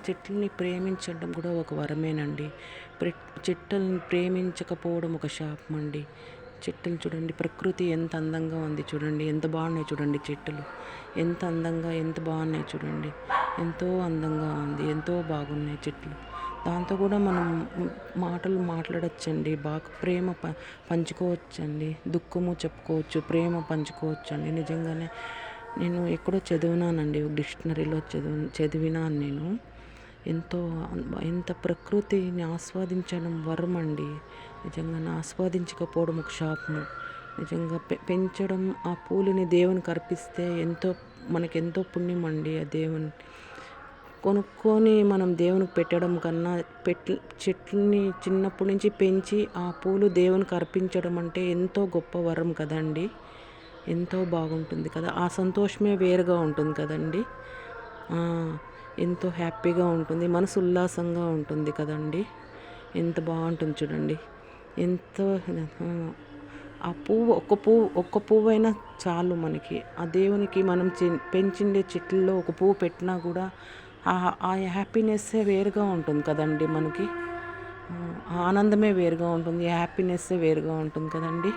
చెట్లని ప్రేమించడం కూడా ఒక వరమేనండి. ప్రె చెట్లను ప్రేమించకపోవడం ఒక శాపం అండి. చెట్టులు చూడండి, ప్రకృతి ఎంత అందంగా ఉంది చూడండి, ఎంత బాగున్నాయి చూడండి చెట్టులు. ఎంత అందంగా ఎంత బాగున్నాయి చూడండి. ఎంతో అందంగా ఉంది, ఎంతో బాగున్నాయి చెట్లు. దాంతో కూడా మనం మాటలు మాట్లాడొచ్చండి, బాగా ప్రేమ పంచుకోవచ్చండి, దుఃఖము చెప్పుకోవచ్చు, ప్రేమ పంచుకోవచ్చండి. నిజంగానే నేను ఎక్కడో చదివినానండి, ఒక డిక్షనరీలో చదివినాను నేను. ఎంత ప్రకృతిని ఆస్వాదించడం వరం అండి. నిజంగానే ఆస్వాదించకపోవడం ఒక శాపము. నిజంగా పెంచడం, ఆ పూలని దేవునికి అర్పిస్తే మనకెంతో పుణ్యం అండి. ఆ దేవుని కొనుక్కొని మనం దేవునికి పెట్టడం కన్నా చెట్లని చిన్నప్పటి నుంచి పెంచి ఆ పూలు దేవునికి అర్పించడం అంటే ఎంతో గొప్ప వరం కదండి. ఎంతో బాగుంటుంది కదా, ఆ సంతోషమే వేరుగా ఉంటుంది కదండి. ఎంతో హ్యాపీగా ఉంటుంది, మనసు ఉల్లాసంగా ఉంటుంది కదండి. ఎంత బాగుంటుంది చూడండి. ఎంతో ఆ పువ్వు ఒక్క పువ్వైనా చాలు మనకి. ఆ దేవునికి మనం పెంచిండే చెట్లలో ఒక పువ్వు పెట్టినా కూడా ఆ హ్యాపీనెస్సే వేరుగా ఉంటుంది కదండి మనకి. ఆనందమే వేరుగా ఉంటుంది, హ్యాపీనెస్సే వేరుగా ఉంటుంది కదండి.